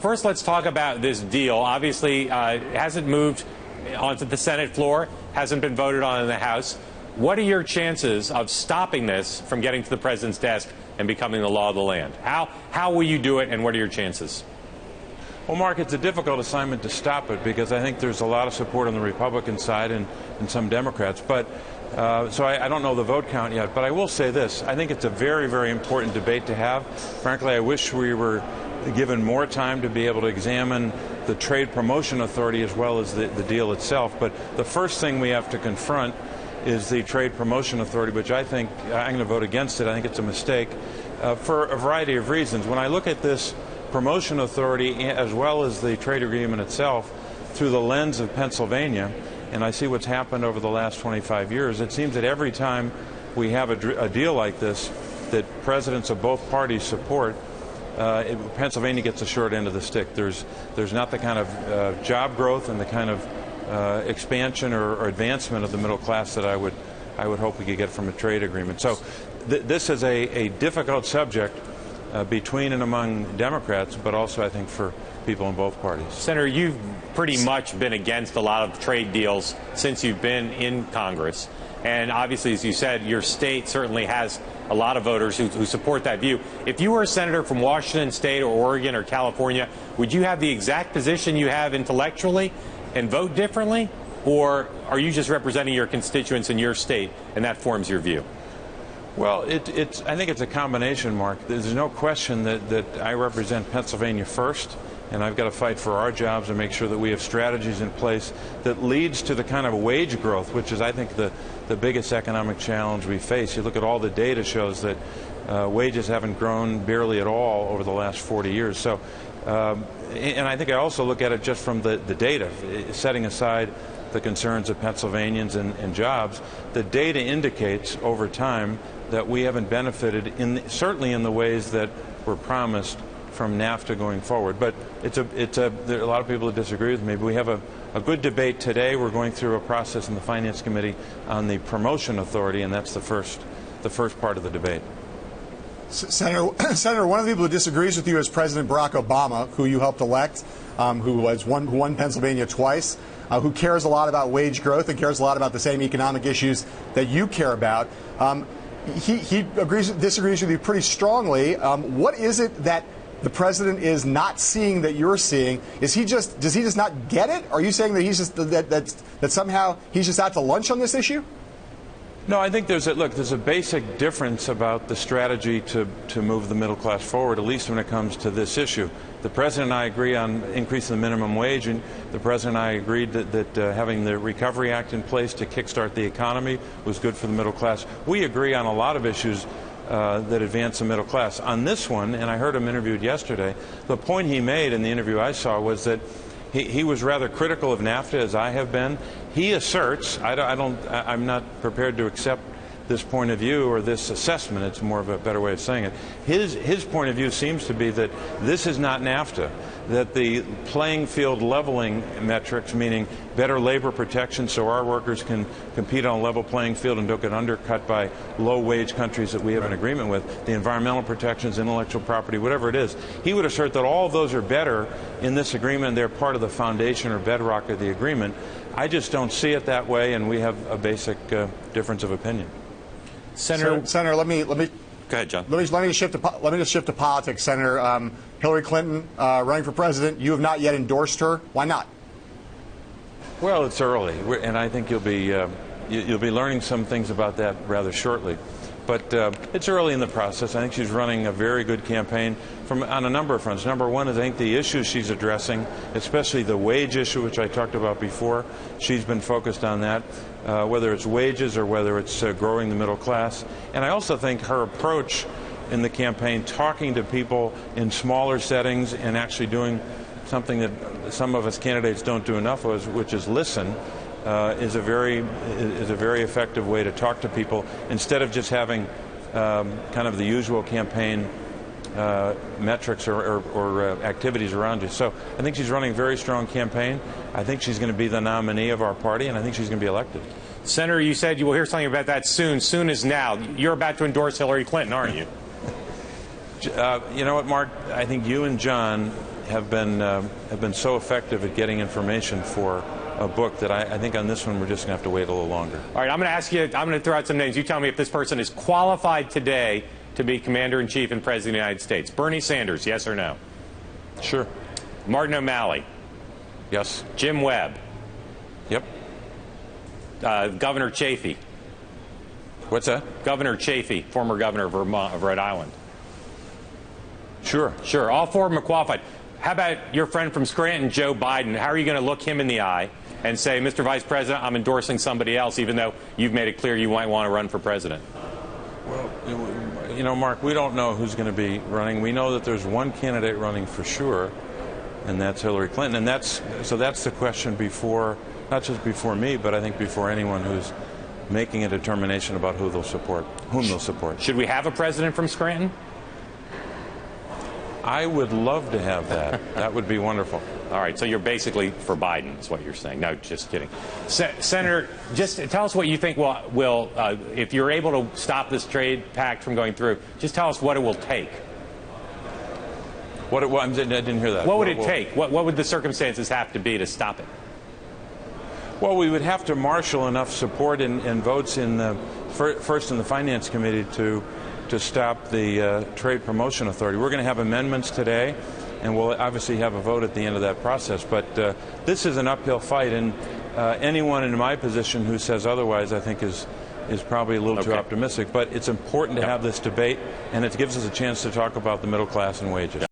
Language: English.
First, let's talk about this deal. Obviously, it hasn't moved onto the Senate floor, hasn't been voted on in the House. What are your chances of stopping this from getting to the president's desk and becoming the law of the land? How will you do it, and what are your chances? Well, Mark, it's a difficult assignment to stop it because I think there's a lot of support on the Republican side and some Democrats. But so I don't know the vote count yet. But I will say this. I think it's a very, very important debate to have. Frankly, I wish we were given more time to be able to examine the Trade Promotion Authority as well as the deal itself. But the first thing we have to confront is the Trade Promotion Authority, which I think I'm going to vote against it. I think it's a mistake for a variety of reasons. When I look at this Promotion Authority as well as the trade agreement itself through the lens of Pennsylvania, and I see what's happened over the last 25 years, it seems that every time we have a deal like this that presidents of both parties support, Pennsylvania gets the short end of the stick. There's not the kind of job growth and the kind of expansion or advancement of the middle class that I would hope we could get from a trade agreement. So this is a difficult subject between and among Democrats, but also I think for people in both parties. Senator, you've pretty much been against a lot of trade deals since you've been in Congress. And obviously, as you said, your state certainly has a lot of voters who support that view. If you were a senator from Washington State or Oregon or California, would you have the exact position you have intellectually and vote differently? Or are you just representing your constituents in your state and that forms your view? Well, I think it's a combination, Mark. There's no question that I represent Pennsylvania first, and I've got to fight for our jobs and make sure that we have strategies in place that leads to the kind of wage growth, which is, I think, the biggest economic challenge we face. You look at all the data shows that wages haven't grown barely at all over the last 40 years. So, and I think I also look at it just from the data, setting aside the concerns of Pennsylvanians and jobs. The data indicates over time that we haven't benefited, certainly in the ways that were promised from NAFTA going forward. But there are a lot of people who disagree with me. But we have a good debate today. We're going through a process in the Finance Committee on the Promotion Authority, and that's the first part of the debate. Senator, one of the people who disagrees with you is President Barack Obama, who you helped elect, who won Pennsylvania twice, who cares a lot about wage growth and cares a lot about the same economic issues that you care about. He disagrees with you pretty strongly. What is it that the president is not seeing that you're seeing? Does he just not get it? Are you saying that he's just that somehow he's just out to lunch on this issue? No, I think there's a basic difference about the strategy to move the middle class forward, at least when it comes to this issue. The president and I agree on increasing the minimum wage, and the president and I agreed that having the Recovery Act in place to kickstart the economy was good for the middle class. We agree on a lot of issues that advance the middle class. On this one, and I heard him interviewed yesterday, the point he made in the interview I saw was that he was rather critical of NAFTA, as I have been. He asserts, I'm not prepared to accept this point of view or this assessment. It's more of a better way of saying it. His point of view seems to be that this is not NAFTA, that the playing field leveling metrics, meaning better labor protection so our workers can compete on a level playing field and don't get undercut by low-wage countries that we have an agreement with, the environmental protections, intellectual property, whatever it is. He would assert that all of those are better in this agreement. They're part of the foundation or bedrock of the agreement. I just don't see it that way, and we have a basic difference of opinion. Senator, let me go ahead, John. Let me just shift to politics. Senator, Hillary Clinton running for president. You have not yet endorsed her. Why not? Well, it's early, and I think you'll be learning some things about that rather shortly. But it's early in the process. I think she's running a very good campaign on a number of fronts. Number one is I think the issues she's addressing, especially the wage issue, which I talked about before, she's been focused on that, whether it's wages or whether it's growing the middle class. And I also think her approach in the campaign, talking to people in smaller settings and actually doing something that some of us candidates don't do enough of, which is listen, is a very effective way to talk to people instead of just having kind of the usual campaign metrics or activities around you. So I think she's running a very strong campaign. I think she's going to be the nominee of our party, and I think she's going to be elected. Senator, you said you will hear something about that soon. Soon is now. You're about to endorse Hillary Clinton, aren't you? You know what, Mark? I think you and John have been so effective at getting information for a book that I think on this one we're just going to have to wait a little longer. All right, I'm going to ask you, I'm going to throw out some names. You tell me if this person is qualified today to be Commander-in-Chief and President of the United States. Bernie Sanders, yes or no? Sure. Martin O'Malley? Yes. Jim Webb? Yep. Governor Chafee? What's that? Governor Chafee, former governor of Vermont, of Rhode Island. Sure. Sure, all four of them are qualified. How about your friend from Scranton, Joe Biden? How are you going to look him in the eye and say, Mr. Vice President, I'm endorsing somebody else, even though you've made it clear you might want to run for president? Well, you know, Mark, we don't know who's going to be running. We know that there's one candidate running for sure, and that's Hillary Clinton. And that's the question before, not just before me, but I think before anyone who's making a determination about whom they'll support. Should we have a president from Scranton? I would love to have that. That would be wonderful. All right, so you're basically for Biden, is what you're saying. No, just kidding. Senator, just tell us what you think will if you're able to stop this trade pact from going through, just tell us what it will take. I didn't hear that. What would it take? What would the circumstances have to be to stop it? Well, we would have to marshal enough support and votes in the first in the Finance Committee to stop the Trade Promotion Authority. We're going to have amendments today, and we'll obviously have a vote at the end of that process. But this is an uphill fight, and anyone in my position who says otherwise, I think, is probably a little too optimistic. But it's important to have this debate, and it gives us a chance to talk about the middle class and wages.